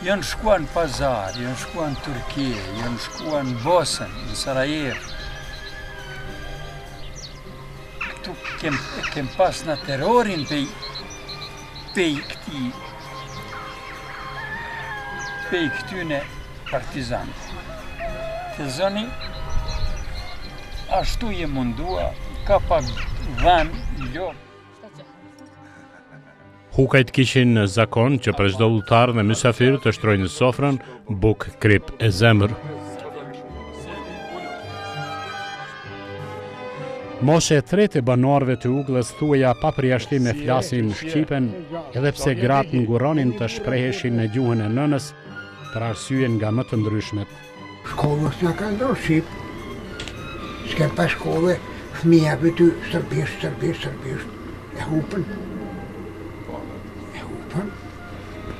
Janë shkuan në pazar, janë shkuan në Turqi, janë shkuan në Bosën, në Sarajevo. Këtu kem pas në terrorin pej këtyne partizantë. Të zoni, ashtu je mundua, ka pak dhan, jo. Hukajt kishin në zakon që për çdo udhëtar dhe mysafir të shtrojnë në sofrën buk, krip e zemër. Moshe e tretë e banorëve të Ugllës thuaja pa përjashtim e flasin shqipen, edhe pse gratë nguronin të shpreheshin në gjuhën e nënës për arsye nga më të ndryshmet. Shkollës nga ka ndërë shqip, s'kem pa shkolle, fëmijave ty sërbisht, e hupën.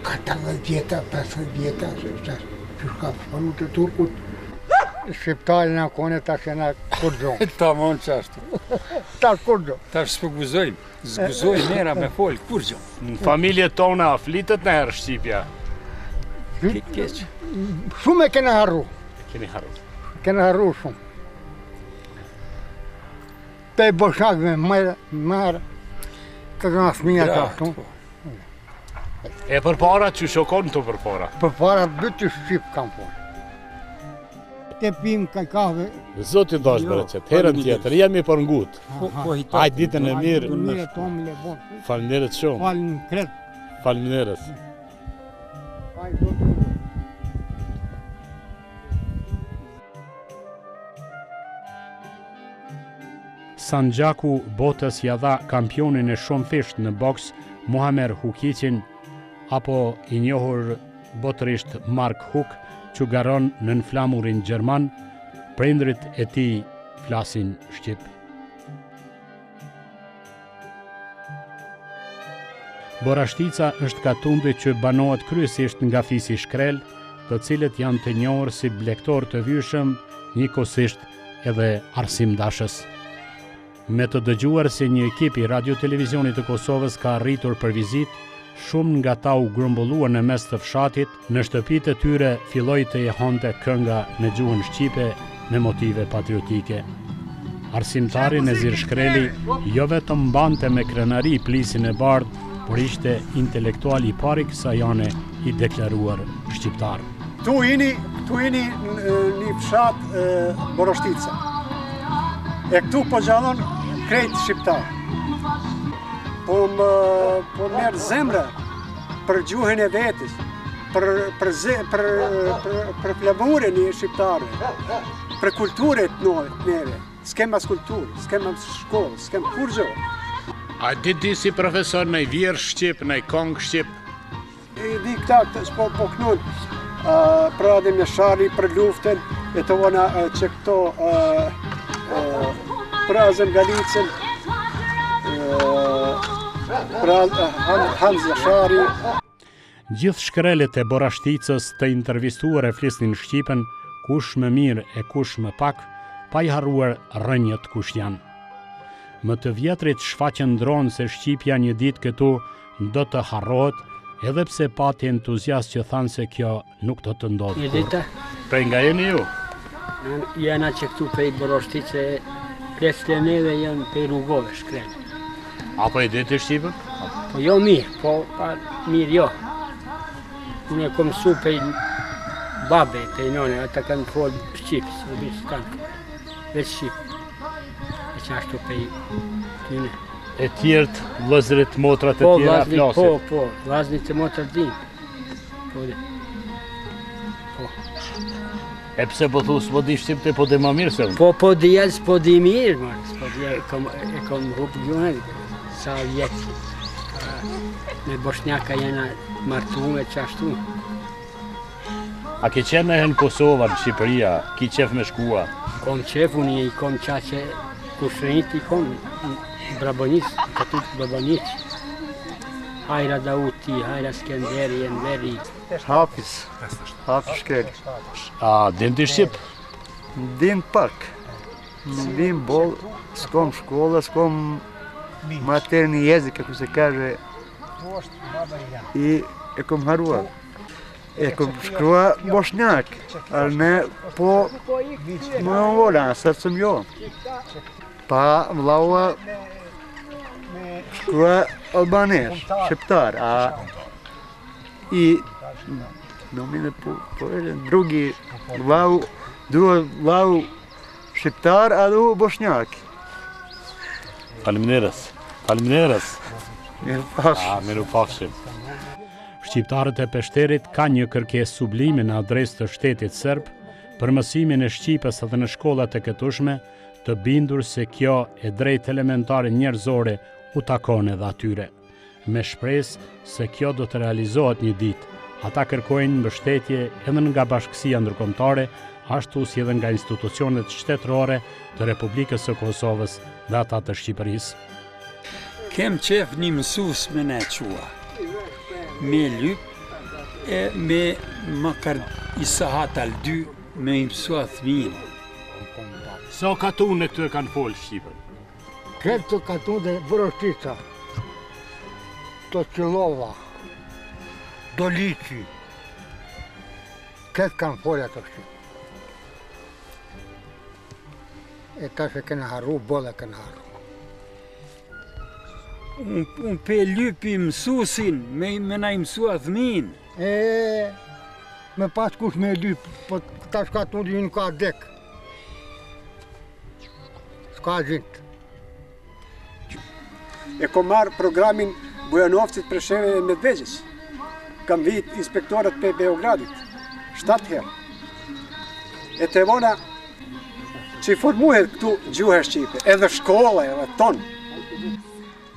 14 vjeta, 50 vjeta, që shka përpanu të Turkut. Shqiptari në kone ta shena kurdo. Ta mon qashtu. Ta kurdo. Ta s'pëguzojmë, zguzojmë mera me folë, kurgjo. Në familje tona flitet në herë Shqipja. Keq. Shumë e kena harru. Kena harru shumë. Pe boshakve marë, të nga fëmija të ashtu. E përpara që shokon të përpara? Përpara bëtë Shqip kam punë. Te pim ka kahve. Zoti dash bereqet, herën tjetër, jemi për ngut. Ajë ditën e mirë. Falënderët shumë. Falënderët. Sanxhaku botës ja dha kampionin e shumëfisht në boks Muamer Hukiqin, apo i njohur botërisht Mark Huk, që garon në flamurin gjerman, prindrit e tij flasin shqip. Borashtica është katundi që banohet kryesisht nga fisi shkrel, të cilët janë të njohur si blektor të vyshëm, njëkohësisht edhe arsimdashës. Me të dëgjuar se një ekip i Radio-Televizionit të Kosovës ka arritur për vizitë, shumë nga ta u grumbulluan në mes të fshatit, në shtëpitë e tyre filloi të jehonte kënga në gjuhën shqipe me motive patriotike. Arsimtari Nezir Shkreli jo vetëm mbante me krenari plisin e bardhë, por ishte intelektual i pari kësaj jane i deklaruar shqiptar. Tu jeni një fshat Borashtica. E këtu po gjallon krejt shqiptar. Po merë zemre për gjuhën e vetës, për flamurin e shqiptare, për kulturet neve. S'kem as kulturë, s'kem as shkollë, s'kem kur gjo. A di si profesor në i vjerë shqip, në i kongë shqip? Di këta po knun, pra dhe me shari për luftën, e të vona që këto prazën Galicën, Hanzja Shari. Gjithë shkrelet e Borashticës të intervistuar e flisnin shqipen, kush më mirë e kush më pak, pa i harruar rënjët kush janë. Më të vjetrit shfaqen dronë se Shqipja një ditë këtu do të harrohet, edhe pse pati entuziast që thanë se kjo nuk do të ndodhë. Një dita? Prej nga jeni ju? Jena që këtu prej Borashtice, pjesë të neve janë prej rrugove shkrelë. Apo i diti Shqipën? Po jo mirë, po mirë jo. Unë e kom su prej babe, prej none, ata kanë folë Shqipë, së bisë kanë, veç Shqipë. E që ashtu prej tyne. E tjertë, vëzrit, motrat e tjera flasit? Po, vëzrit e motrat din. Po. E pse po thu s'po di Shqipte, po di ma mirë se unë? Po di jelë s'po di mirë, s'po di e kom hupë gjuhën, sa vjetë. Me Bosnjaka jena martu me qashtu. A ke qenë në Kosova, në Shqipëria, ki qef me shkua? Kom qef, unë i kom qaqe kushrenit, i kom Brabonic, Katut Brabonic. Hajra Dauti, Hajra Skenderi, Enveri. Hafiz Shkeli. A, din të Shqip? Din pak. Din bol, s'kom shkolla, s'kom materni jezik, kako se kaže. I e kom haruar. E kom shkrua Bosnjak, ali ne po mojom volja, srcem jo. Pa vlaua shkrua Albanesh, Shqiptar, a i nomine po drugi vlau Shqiptar, a drugi Bosnjak. Faleminderes. Miru pafshim. Shqiptarët e Peshterit ka një kërkesë sublime në adresë të shtetit serb për mësimin e shqipës edhe në shkollat e këtushme, të bindur se kjo e drejtë elementare njerëzore u takon edhe atyre. Me shpresë se kjo do të realizohet një ditë, ata kërkojnë mbështetje edhe nga bashkësia ndërkombëtare, ashtu si edhe nga institucionet shtetërore të Republikës së Kosovës dhe ata të Shqipërisë. Kem qef një mësus me ne qua, me lyp, e me makar i sahat al 2 me i mësua thmin. Sa katune këtu e kanë folë Shqipën? Këtë katune dhe Vërostica, to Qilova, Dolici, këtë kanë folë ato Shqipë. E ta se kënë harru, bolla kënë harru. Unë pe lypi mësusin, me na i mësua thmin. Me pas kush me lyp, po ta shka të unë në ka dek. S'ka gjint. E kom marrë programin Bujanovcit, Presheve e Medvegjës. Kam vit inspektorët pe Beogradit, 7 herë. E te vona që i formuhet këtu gjuhë Shqipe, edhe shkolla, edhe tonë.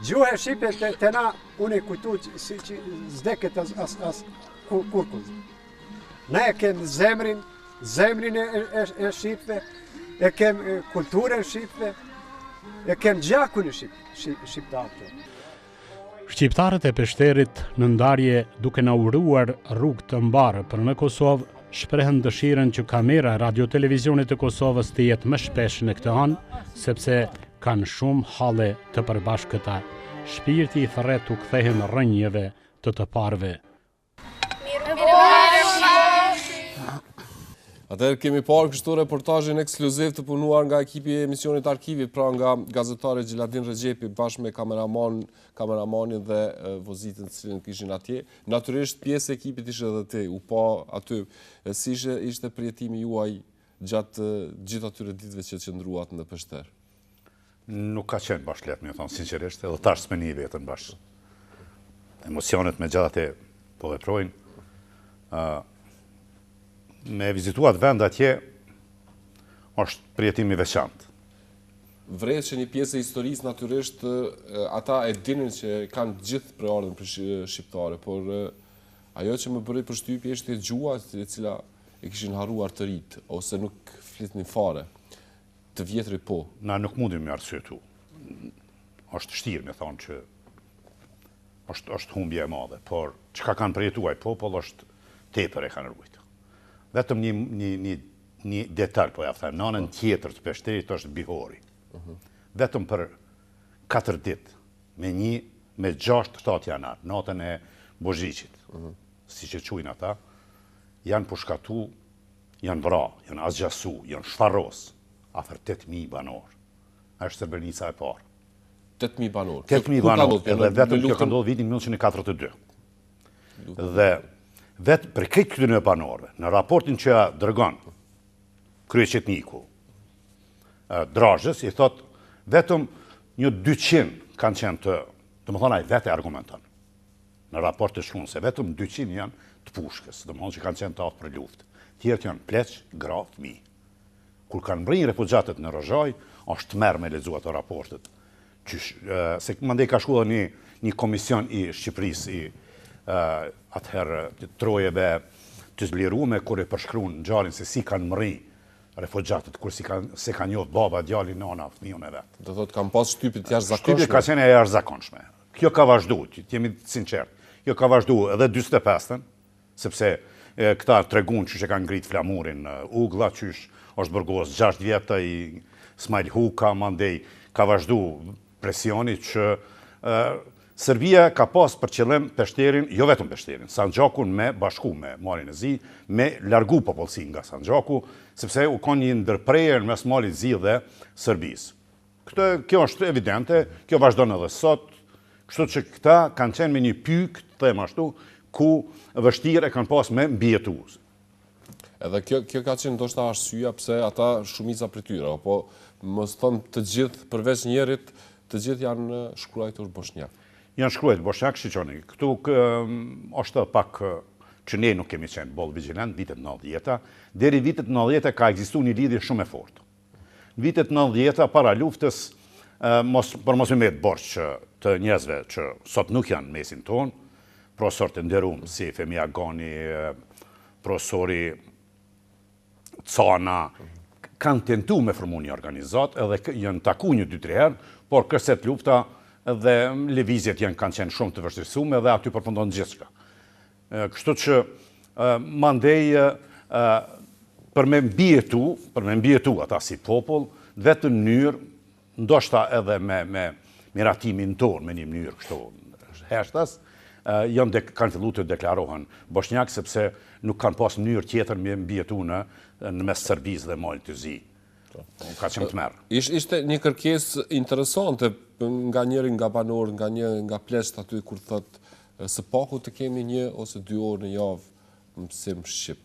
Gjuhë Shqipe të na, unë e kujtu që zdeket as kurkull. Ne e kem zemrin e Shqipëve, e kem kulturën Shqipëve, e kem gjakun e Shqiptarëve. Shqiptarët e Peshterit në ndarje duke na uruar rrugë të mbarë për në Kosovë, shprehen dëshiren që kamera e radio-televizionit të Kosovës të jetë më shpesh në këtë anë, sepse kanë shumë halle të përbashkëta. Shpirti i thërret u kthehen rrënjeve të parëve. Atëherë kemi parë kështu reportazhin ekskluziv të punuar nga ekipi i emisionit Arkivi, pra nga gazetari Gjiladin Rexhepi bashkë me kameramanin dhe vozitën të cilën kishin atje. Natyrisht pjesë e ekipit ishte edhe ti, u pa aty. Si ishte përjetimi juaj gjatë gjithë atyre ditëve që qëndruat në Peshter? Nuk ka qenë bashkë letë, me thonë sinqerisht, edhe tash s'me një vetën bashkë. Emocionet me gjatë atje po veprojnë. Me vizituat vend atje, është përjetimi veçantë. Vret që një pjesë e historisë natyrisht ata e dinin që kanë gjithë preardhën për shqiptare, por ajo që më bëri përshtypje ishte gjua e cila e kishin harruar të rit, ose nuk flitnin fare, të vjetri po. Na nuk mundim me arsyetu. Është shtirë me thonë që është humbje e madhe, por çka kanë përjetuar popull është tepër e kanë ruajtur. Vetëm një detalj, po ja them, nënën tjetër të Peshterit është Bihori. Vetëm për 4 ditë, me 6-7 janar, natën e Bozhiqit, si që quajnë ata, janë pushkatu, janë vra, janë azgjasu, janë shfarros, afër 8.000 banor. Është Srebrenica e parë. 8.000 banor. 8.000 banor, edhe vetëm kjo ka ndodhur vitin 1942. Dhe vetë për këtë këtyre banorëve, në raportin që dërgon kryeqetniku Drazhës, i thot vetëm një 200 kanë qenë të më thonë ai vetë argumenton. Në raport të shkruan se vetëm 200 janë të pushkës, do të thonë që kanë qenë të aftë për luftë. Tjerët janë pleq, gra, fëmijë. Kur kanë mbërë refugjatët në Rozhaj, është merr me lexuar ato raportet. Se mandej ka shkuar një një komision i Shqipërisë i atëherë trojeve të zblirume kur e përshkruan ngjarjen se si kanë mri refugjatët, kur se kanë njohur baba, djali, nona, fëmijën e vet. Do thotë kanë pas shtypit jashtëzakonshme. Shtypit ka qenë e jashtëzakonshme. Kjo ka vazhduar, jemi sinqert. Kjo ka vazhduar edhe 45-ën, sepse këta tregun që kanë ngrit flamurin Uglla, qysh është burgos 6 vjetë i Smajl Huka, mandej ka vazhduar presioni që Serbia ka pas për qëllim Peshterin, jo vetëm Peshterin, Sanxhakun me bashku me Malin e Zi, me largu popullsi nga Sanxhaku, sepse u ka një ndërprerje mes Malit Zi dhe Serbisë. Kjo është evidente, kjo vazhdon edhe sot, kështu që këta kanë qenë me një pyk, them ashtu, ku vështirë e kanë pas me mbijetues. Edhe kjo ka qenë ndoshta arsyeja pse ata shumica prej tyre, apo mos thon të gjithë përveç njerit, të gjithë janë shkruajtur bosnjak. Janë shkruajtur bosnjak, shiqoni. Këtu është pak që ne nuk kemi qenë boll vigjilent vitet 90-ta, deri vitet 90-ta ka ekzistuar një lidhje shumë e fortë. Në vitet 90-ta para luftës, për mos me borç të njerëzve që sot nuk janë mesin tonë, profesor të nderuar si Femia Gani, profesori Cana, kanë tentu me formu një organizat edhe janë taku një 2-3 herë, por kërset lufta dhe lëvizjet kanë qenë shumë të vështirësume dhe aty përfundon gjithçka. Kështu që mandej për me mbjetu ata si popull, vetëm mënyrë, ndoshta edhe me miratimin tonë, me një mënyrë kështu heshtas, kanë fillu të deklarohen bosnjak, sepse nuk kanë pas mënyrë tjetër me mbjetu në mes Serbisë dhe Malit të Zi. Ka qenë të merë. Ishte një kërkesë interesante nga njëri nga banor, nga plesht aty kur thot së paku të kemi 1 ose 2 orë në javë mësim shqip.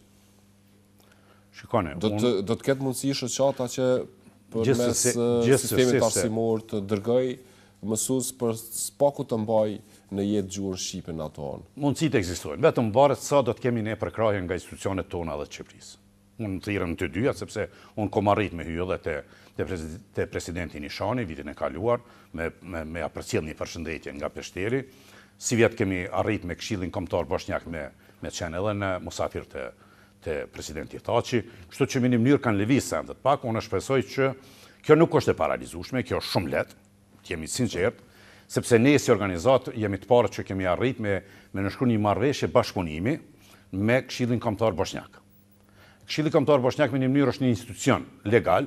Shikone, do të ketë mundësi shoqata që përmes sistemit arsimor të dërgoj mësues për së paku të mbaj në jetë gjuhën shqipe në ato anë. Mundësit ekzistojnë, vetëm varet sa do të kemi ne përkrahje nga institucionet tona dhe të Shqipërisë. Unë thirrën të dyja, sepse unë kom arrit me hyj edhe te presidenti Nishani, vitin e kaluar, me apërcjell një përshëndetje nga Peshteri. Si vjetë kemi arrit me Këshillin Kombëtar Bosnjak me qenë edhe në musafir te presidenti Thaçi, kështu që në një mënyrë kanë lëviz sendet pak, unë shpresoj që kjo nuk është e paralizueshme, kjo është shumë lehtë, jemi sinqert, sepse ne si organizat jemi të parë që kemi arrit me nënshkruar një marrëveshje bashkëpunimi me Këshillin Kombëtar Bosnjak. Këshilli Kombëtar Bosnjak me një mënyrë është një institucion legal,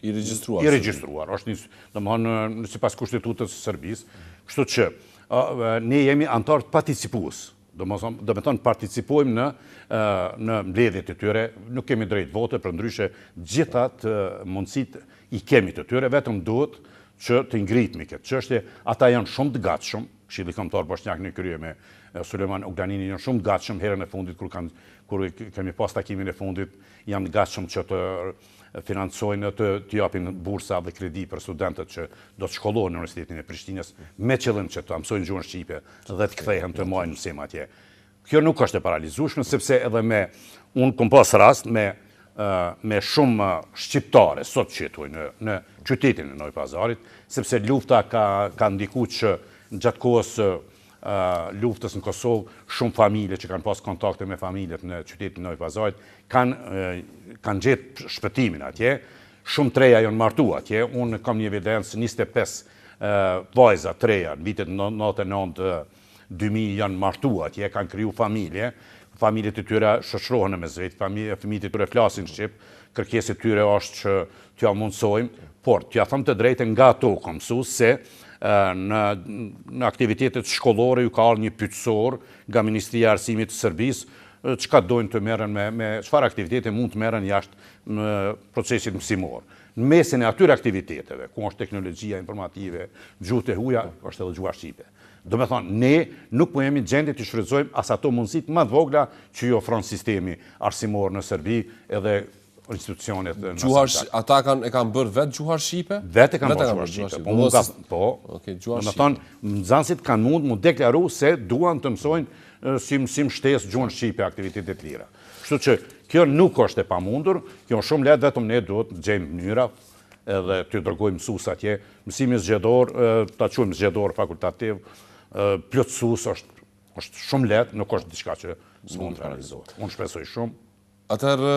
i regjistruar. Është domethënë sipas kushtetutës së Serbisë, kështu që ne jemi antar të participues. Domethënë participojmë në mbledhjet e tyre, nuk kemi drejt vote, përndryshe gjitha të mundësitë i kemi të tyre, vetëm duhet që të ngritmi këtë çështje. Ata janë shumë të gatshëm, Këshilli Kombëtar Bosnjak në krye me Sulejman Uglanini janë shumë të gatshëm herën e fundit kur kemi pas takimin e fundit, janë gatshëm që të financojnë, të japin bursa dhe kredi për studentët që do të shkollohen në Universitetin e Prishtinës me qëllim që të mësojnë gjuhën shqipe dhe të kthehen të marrin mësim atje. Kjo nuk është e paralizueshme, sepse edhe unë kom pas rast me shumë shqiptare sot që jetojnë në qytetin e Novi Pazarit, sepse lufta ka ndikuar që gjatë kohës luftës në Kosovë, shumë familje që kanë pas kontakte me familjet në qytetin e Novi Pazarit, kanë gjetë shpëtimin atje, shumë treja janë martu atje, unë kam një evidencë 25 vajza treja në vitet 99-2000 janë martu atje, kanë kriju familjet e tyre shoqërohen në mes vetë, fëmijët e tyre flasin shqip, kërkesja e tyre është që t'ja mundsojmë, por t'ja them të drejtën nga ato kam mësuar se në aktivitetet shkollore ju ka ardhur një pyetësor nga Ministria e Arsimit të Serbisë, çka dojnë të merren me çfarë aktivitete mund të merren jashtë procesit mësimor. Në mesin e atyre aktiviteteve, ku është teknologjia informative, gjuhët e huaja, është edhe gjuha shqipe. Do me thonë, ne nuk po jemi gjendje të shfrytëzojmë as ato mundësit më të vogla që ju ofron sistemi arsimor në Serbi edhe institucionet në Sanxhak. Ata e kanë bërë vetë gjuhar shqipe? Vetë e kanë bërë gjuhar shqipe. Po, do me thonë, nxënësit kanë mund deklaru se duan të mësojnë si mësim shtesë gjuhën shqipe aktivitetet lira. Kështu që kjo nuk është e pamundur, kjo është shumë lehtë, vetëm ne duhet të gjejmë mënyra edhe të dërgojmë mësues atje. Mësimi zgjedhor, ta quajmë zgjedhor fakultativ, plotësues është shumë lehtë, nuk është diçka që s'mund të realizohet. Unë shpresoj shumë. Atëherë,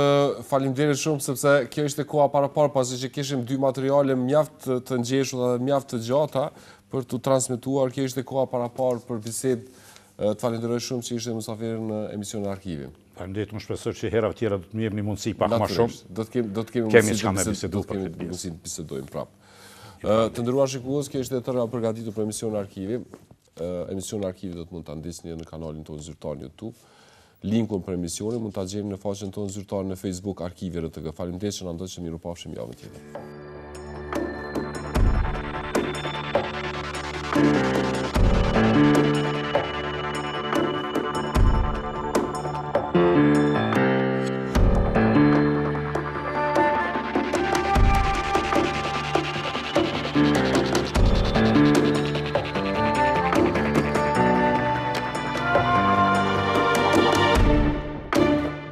faleminderit shumë, sepse kjo ishte koha parapar, pasi që kishim 2 materiale mjaft të ngjeshura dhe mjaft të gjata për të transmetuar. Kjo ishte koha parapar për bisedë. Të falenderoj shumë që ishte mysafir në emisionin Arkivi. Faleminderit, unë shpresoj që herave tjera do të më jepni mundësi pak më shumë. Do të kemi mundësi të bisedojmë prapë. Të nderuar shikues, kjo ishte tëra përgatitur për emisionin Arkivi. Emisionin Arkivi do të mund ta ndisni në kanalin tonë zyrtar në YouTube. Linkun për emisionin mund ta gjeni në faqen tonë zyrtare në Facebook Arkivi RTG. Faleminderit që na ndoqët, mirupafshim javën tjetër.